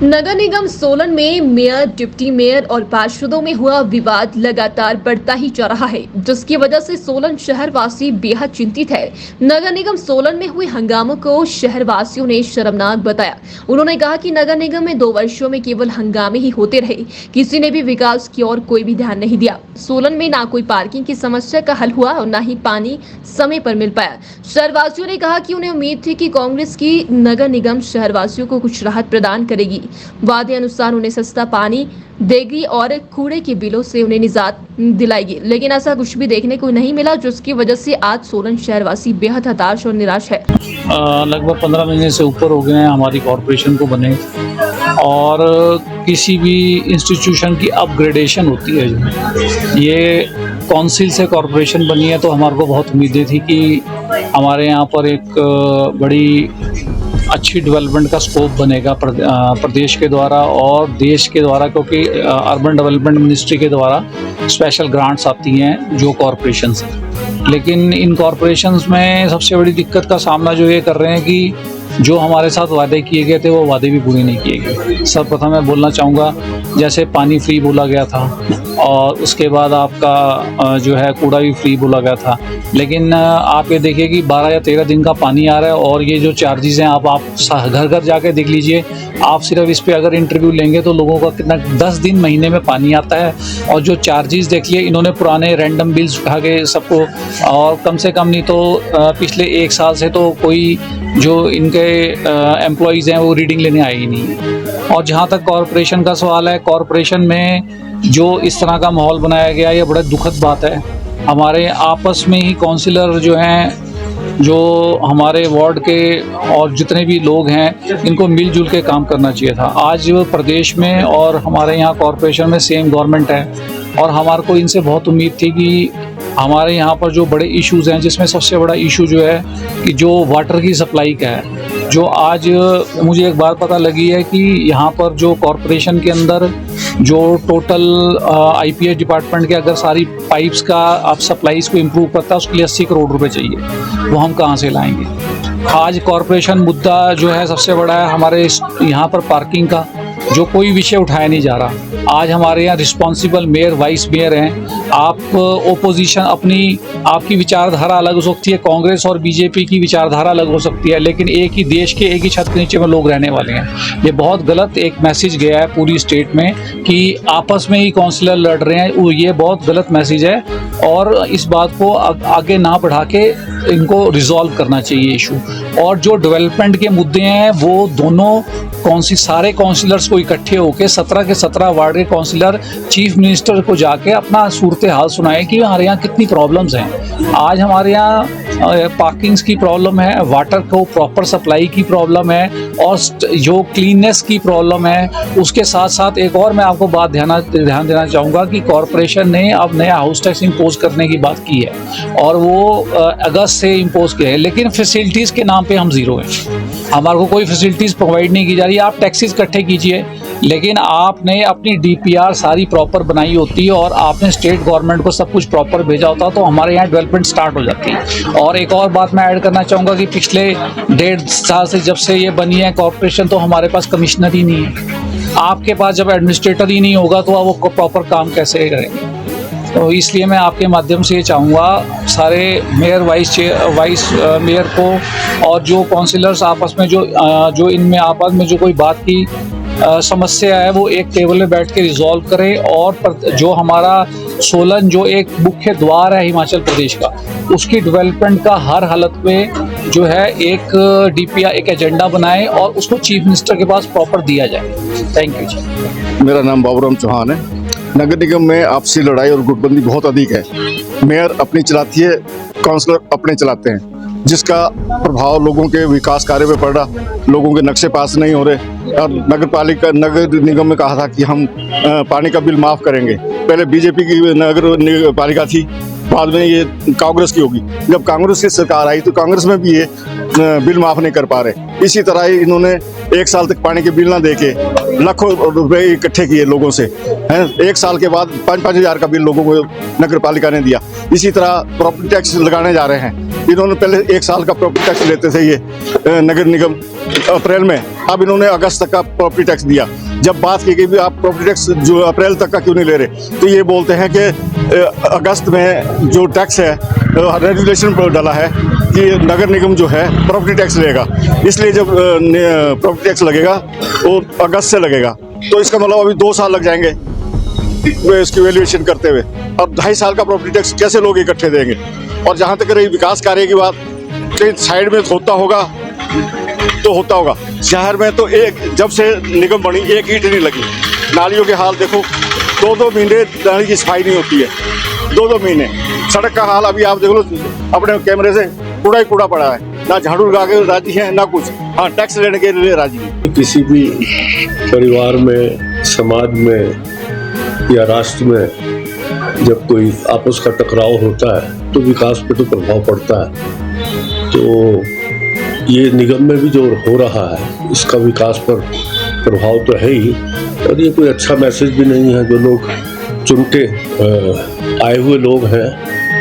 नगर निगम सोलन में mayor, deputy mayor और पार्षदों में हुआ विवाद लगातार बढ़ता ही जा रहा है, जिसकी वजह से सोलन शहरवासी बेहद चिंतित है। नगर निगम सोलन में हुए हंगामों को शहरवासियों ने शर्मनाक बताया। उन्होंने कहा कि नगर निगम में 2 वर्षों में केवल हंगामे ही होते रहे, किसी ने भी विकास की ओर कोई भी ध्यान नहीं दिया। सोलन में ना कोई पार्किंग की समस्या का हल हुआ और न ही पानी समय पर मिल पाया। शहरवासियों ने कहा कि उन्हें उम्मीद थी कि कांग्रेस की नगर निगम शहरवासियों को कुछ राहत प्रदान करेगी। वादे अनुसार उन्हें सस्ता पानी देगी और कूड़े के बिलों से उन्हें निजात दिलाएगी, लेकिन ऐसा कुछ भी देखने को नहीं मिला, जिसकी वजह से आज सोलन शहरवासी बेहद हताश और निराश है। लगभग 15 महीने से ऊपर हो गए हैं हमारी कॉरपोरेशन को बने, और किसी भी इंस्टीट्यूशन की अपग्रेडेशन होती है। जो ये काउंसिल से कॉरपोरेशन बनी है, तो हमारे को बहुत उम्मीदें थी कि हमारे यहाँ पर एक बड़ी अच्छी डेवलपमेंट का स्कोप बनेगा प्रदेश के द्वारा और देश के द्वारा, क्योंकि अर्बन डेवलपमेंट मिनिस्ट्री के द्वारा स्पेशल ग्रांट्स आती हैं जो कॉरपोरेशन से। लेकिन इन कॉरपोरेशंस में सबसे बड़ी दिक्कत का सामना जो ये कर रहे हैं कि जो हमारे साथ वादे किए गए थे वो वादे भी पूरे नहीं किए गए। सर्वप्रथम मैं बोलना चाहूँगा, जैसे पानी फ्री बोला गया था और उसके बाद आपका जो है कूड़ा भी फ्री बोला गया था, लेकिन आप ये देखिए कि 12 या 13 दिन का पानी आ रहा है और ये जो चार्जेस हैं आप घर घर जाके देख लीजिए। आप सिर्फ इस पे अगर इंटरव्यू लेंगे तो लोगों का कितना 10 दिन महीने में पानी आता है, और जो चार्जेस देख लिए इन्होंने पुराने रैंडम बिल्स उठा के सबको, और कम से कम नहीं तो पिछले 1 साल से तो कोई जो इनके एम्प्लॉयज़ हैं वो रीडिंग लेने आए ही नहीं। और जहाँ तक कॉरपोरेशन का सवाल है, कॉरपोरेशन में जो इस तरह का माहौल बनाया गया, ये बड़ा दुखद बात है। हमारे आपस में ही काउंसिलर जो हैं, जो हमारे वार्ड के और जितने भी लोग हैं, इनको मिलजुल के काम करना चाहिए था। आज प्रदेश में और हमारे यहाँ कॉरपोरेशन में सेम गवर्नमेंट है, और हमारे को इनसे बहुत उम्मीद थी कि हमारे यहाँ पर जो बड़े इश्यूज़ हैं, जिसमें सबसे बड़ा इशू जो है कि जो वाटर की सप्लाई का है, जो आज मुझे एक बात पता लगी है कि यहाँ पर जो कॉरपोरेशन के अंदर जो टोटल आईपीएच डिपार्टमेंट के अगर सारी पाइप्स का आप सप्लाईज को इम्प्रूव करता है, उसके लिए 80 करोड़ रुपए चाहिए। वो हम कहाँ से लाएंगे? आज कॉरपोरेशन मुद्दा जो है सबसे बड़ा है हमारे यहाँ पर पार्किंग का, जो कोई विषय उठाया नहीं जा रहा। आज हमारे यहाँ रिस्पॉन्सिबल मेयर, वाइस मेयर हैं। आप ओपोजिशन आपकी विचारधारा अलग हो सकती है, कांग्रेस और बीजेपी की विचारधारा अलग हो सकती है, लेकिन एक ही देश के एक ही छत के नीचे में लोग रहने वाले हैं। ये बहुत गलत एक मैसेज गया है पूरी स्टेट में कि आपस में ही काउंसिलर लड़ रहे हैं। ये बहुत गलत मैसेज है, और इस बात को आगे ना बढ़ा के इनको रिजॉल्व करना चाहिए इशू। और जो डेवलपमेंट के मुद्दे हैं, वो दोनों सारे काउंसिलर्स को इकट्ठे होकर 17 के 17 वार्ड के काउंसिलर चीफ मिनिस्टर को जाके अपना सूरत हाल सुनाए कि हमारे यहाँ कितनी प्रॉब्लम्स हैं। आज हमारे यहाँ पार्किंग्स की प्रॉब्लम है, वाटर को प्रॉपर सप्लाई की प्रॉब्लम है, और जो क्लीननेस की प्रॉब्लम है। उसके साथ साथ एक और मैं आपको बात ध्यान देना चाहूँगा कि कॉरपोरेशन ने अब नया हाउस टैक्स इम्पोज करने की बात की है, और वो अगस्त से इम्पोज किया है, लेकिन फैसिलिटीज़ के नाम पे हम ज़ीरो हैं। हमारे को कोई फैसिलिटीज़ प्रोवाइड नहीं की जा रही। आप टैक्सेस इकट्ठे कीजिए, लेकिन आपने अपनी डीपीआर सारी प्रॉपर बनाई होती है और आपने स्टेट गवर्नमेंट को सब कुछ प्रॉपर भेजा होता, तो हमारे यहाँ डेवलपमेंट स्टार्ट हो जाती है। और एक और बात मैं ऐड करना चाहूँगा कि पिछले 1.5 साल से जब से ये बनी है कॉरपोरेशन, तो हमारे पास कमिश्नर ही नहीं है। आपके पास जब एडमिनिस्ट्रेटर ही नहीं होगा तो वो प्रॉपर काम कैसे करेंगे? तो इसलिए मैं आपके माध्यम से ये चाहूँगा सारे मेयर, वाइस मेयर को और जो काउंसिलर्स आपस में जो इनमें आपस में जो कोई बात की समस्या है, वो एक टेबल में बैठ के रिजॉल्व करें। और जो हमारा सोलन जो एक मुख्य द्वार है हिमाचल प्रदेश का, उसकी डेवलपमेंट का हर हालत में जो है एक डीपीआर, एक एजेंडा बनाए और उसको चीफ मिनिस्टर के पास प्रॉपर दिया जाए। थैंक यू जी। मेरा नाम बाबूराम चौहान है। नगर निगम में आपसी लड़ाई और गुटबंदी बहुत अधिक है। मेयर अपनी चलाती है, काउंसलर अपने चलाते हैं, जिसका प्रभाव लोगों के विकास कार्य पे पड़ रहा। लोगों के नक्शे पास नहीं हो रहे। और नगर निगम में कहा था कि हम पानी का बिल माफ़ करेंगे। पहले बीजेपी की नगर पालिका थी, बाद में ये कांग्रेस की होगी। जब कांग्रेस की सरकार आई तो कांग्रेस में भी ये बिल माफ़ नहीं कर पा रहे। इसी तरह ही इन्होंने 1 साल तक पानी के बिल ना देके लाखों रुपए इकट्ठे किए लोगों से हैं। 1 साल के बाद 5-5 हज़ार का बिल लोगों को नगर पालिका ने दिया। इसी तरह प्रॉपर्टी टैक्स लगाने जा रहे हैं। इन्होंने पहले 1 साल का प्रॉपर्टी टैक्स लेते थे ये नगर निगम अप्रैल में, अब इन्होंने अगस्त तक का प्रॉपर्टी टैक्स दिया। जब बात की गई भी आप प्रॉपर्टी टैक्स जो अप्रैल तक का क्यों नहीं ले रहे, तो ये बोलते हैं कि अगस्त में जो टैक्स है रेगुलेशन पर डाला है कि नगर निगम जो है प्रॉपर्टी टैक्स लेगा, इसलिए जब प्रॉपर्टी टैक्स लगेगा वो अगस्त से लगेगा। तो इसका मतलब अभी 2 साल लग जाएंगे इसकी वैल्यूएशन करते हुए। अब 2.5 साल का प्रॉपर्टी टैक्स कैसे लोग इकट्ठे देंगे। और जहाँ तक रही विकास कार्य की बात, कहीं साइड में होता होगा तो होता होगा। शहर में तो जब से निगम बनी एक ईंट नहीं लगी। नालियों के हाल देखो, 2-2 महीने नाली की सफाई नहीं होती है, 2-2 महीने। सड़क का हाल अभी आप देख लो अपने कैमरे से, कूड़ा ही कूड़ा पड़ा है, ना झाड़ू लगा के राजी है ना कुछ, हाँ टैक्स लेने के लिए राजी है। किसी भी परिवार में, समाज में या राष्ट्र में जब कोई आपस का टकराव होता है तो विकास पे तो प्रभाव पड़ता है। तो ये निगम में भी जो हो रहा है इसका विकास पर प्रभाव तो है ही, और ये कोई अच्छा मैसेज भी नहीं है। जो लोग चुन के आए हुए लोग हैं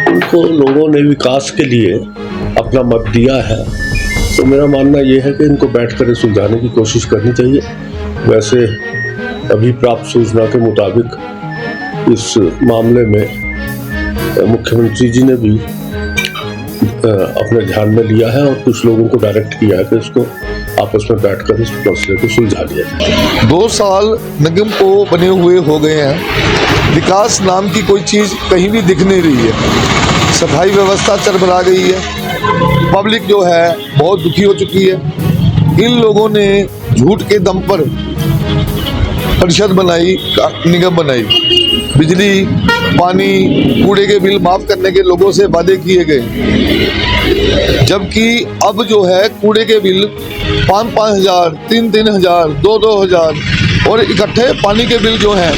उनको लोगों ने विकास के लिए अपना मत दिया है, तो मेरा मानना ये है कि इनको बैठकर सुलझाने की कोशिश करनी चाहिए। वैसे अभी प्राप्त सूचना के मुताबिक इस मामले में मुख्यमंत्री जी ने भी अपने ध्यान में लिया है और कुछ लोगों को डायरेक्ट किया है कि इसको आपस में बैठकर इस मसले को सुलझा लिया जाए। 2 साल निगम को बने हुए हो गए हैं, विकास नाम की कोई चीज़ कहीं भी दिख नहीं रही है। सफाई व्यवस्था चरमरा गई है, पब्लिक जो है बहुत दुखी हो चुकी है। इन लोगों ने झूठ के दम पर परिषद बनाई, निगम बनाई, बिजली, पानी, कूड़े के बिल माफ़ करने के लोगों से वादे किए गए, जबकि अब जो है कूड़े के बिल 5-5 हज़ार, 3-3 हज़ार, 2-2 हज़ार और इकट्ठे पानी के बिल जो हैं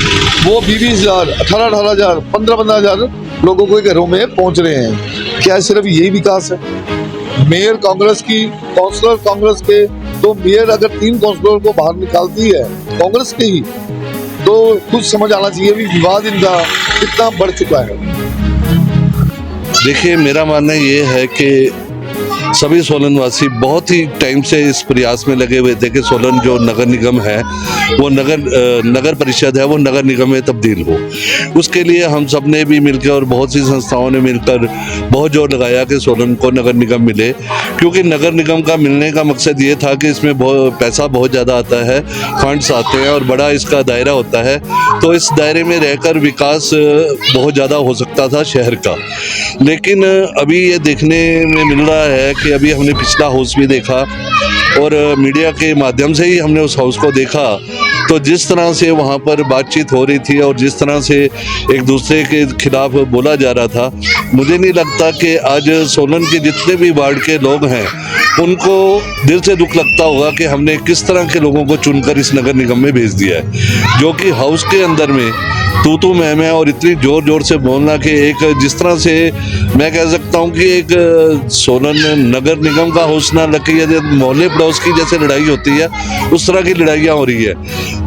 वो 20-20 हज़ार, 18-18 हज़ार, 15-15 हज़ार लोगों के घरों में पहुंच रहे हैं। क्या सिर्फ यही विकास है? मेयर कांग्रेस की, काउंसलर कांग्रेस के, तो मेयर अगर 3 काउंसलर को बाहर निकालती है कांग्रेस के ही, तो कुछ समझ आना चाहिए भी विवाद इनका कितना बढ़ चुका है। देखिए, मेरा मानना ये है कि सभी सोलनवासी बहुत ही टाइम से इस प्रयास में लगे हुए थे कि सोलन जो नगर निगम है वो नगर परिषद है वो नगर निगम में तब्दील हो। उसके लिए हम सब ने भी मिलकर और बहुत सी संस्थाओं ने मिलकर बहुत जोर लगाया कि सोलन को नगर निगम मिले, क्योंकि नगर निगम का मिलने का मकसद ये था कि इसमें पैसा बहुत ज़्यादा आता है, फंड्स आते हैं और बड़ा इसका दायरा होता है, तो इस दायरे में रहकर विकास बहुत ज़्यादा हो सकता था शहर का। लेकिन अभी ये देखने में मिल रहा है कि अभी हमने पिछला हाउस भी देखा और मीडिया के माध्यम से ही हमने उस हाउस को देखा, तो जिस तरह से वहाँ पर बातचीत हो रही थी और जिस तरह से एक दूसरे के खिलाफ बोला जा रहा था, मुझे नहीं लगता कि आज सोलन के जितने भी वार्ड के लोग हैं उनको दिल से दुख लगता होगा कि हमने किस तरह के लोगों को चुनकर इस नगर निगम में भेज दिया है, जो कि हाउस के अंदर में तू मैं और इतनी जोर जोर से बोलना कि एक जिस तरह से मैं कह सकता हूँ कि एक सोलन नगर निगम का हाउस ना लगे, मोहल्ले पड़ोस की जैसे लड़ाई होती है उस तरह की लड़ाइयाँ हो रही है।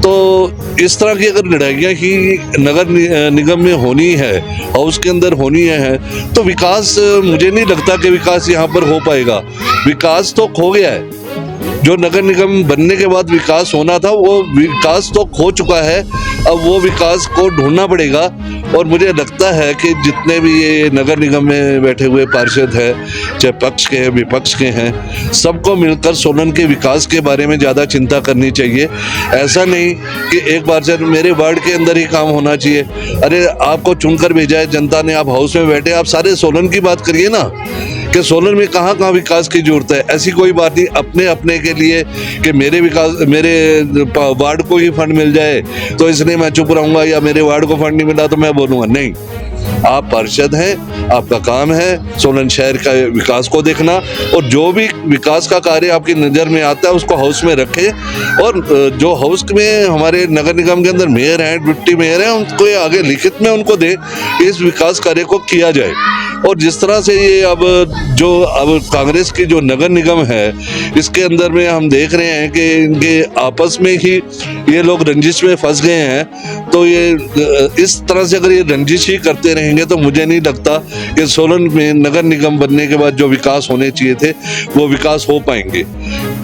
तो इस तरह की अगर लड़ाइयाँ ही नगर निगम में होनी है, हाउस के अंदर होनी है, तो विकास मुझे नहीं लगता कि विकास यहाँ पर हो पाएगा। विकास तो खो गया है, जो नगर निगम बनने के बाद विकास होना था वो विकास तो खो चुका है, अब वो विकास को ढूंढना पड़ेगा। और मुझे लगता है कि जितने भी ये नगर निगम में बैठे हुए पार्षद हैं, चाहे पक्ष के हैं विपक्ष के हैं, सबको मिलकर सोलन के विकास के बारे में ज़्यादा चिंता करनी चाहिए। ऐसा नहीं कि एक पार्षद मेरे वार्ड के अंदर ही काम होना चाहिए। अरे आपको चुनकर भेजा है जनता ने, आप हाउस में बैठे, आप सारे सोलन की बात करिए ना कि सोलन में कहाँ कहाँ विकास की जरूरत है। ऐसी कोई बात नहीं अपने के लिए कि मेरे वार्ड को ही फंड मिल जाए तो इसलिए मैं चुप रहूँगा, या मेरे वार्ड को फंड नहीं मिला तो मैं बोलूँगा नहीं। आप पार्षद हैं, आपका काम है सोलन शहर का विकास को देखना, और जो भी विकास का कार्य आपकी नज़र में आता है उसको हाउस में रखें, और जो हाउस में हमारे नगर निगम के अंदर मेयर हैं, डिप्टी मेयर हैं, उनको ये आगे लिखित में उनको दें कि इस विकास कार्य को किया जाए। और जिस तरह से ये अब कांग्रेस की जो नगर निगम है, इसके अंदर में हम देख रहे हैं कि इनके आपस में ही ये लोग रंजिश में फंस गए हैं। तो ये इस तरह से अगर ये रंजिश ही करते रहेंगे तो मुझे नहीं लगता कि सोलन में नगर निगम बनने के बाद जो विकास होने चाहिए थे वो विकास हो पाएंगे।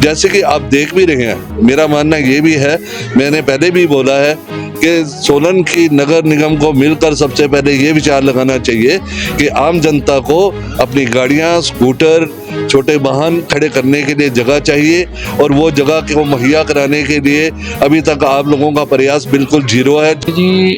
जैसे कि आप देख भी रहे हैं, मेरा मानना ये भी है, मैंने पहले भी बोला है कि सोलन की नगर निगम को मिलकर सबसे पहले ये विचार लगाना चाहिए कि आम जनता को अपनी गाड़ियां, स्कूटर, छोटे वाहन खड़े करने के लिए जगह चाहिए, और वो जगह को मुहैया कराने के लिए अभी तक आप लोगों का प्रयास बिल्कुल जीरो है। जी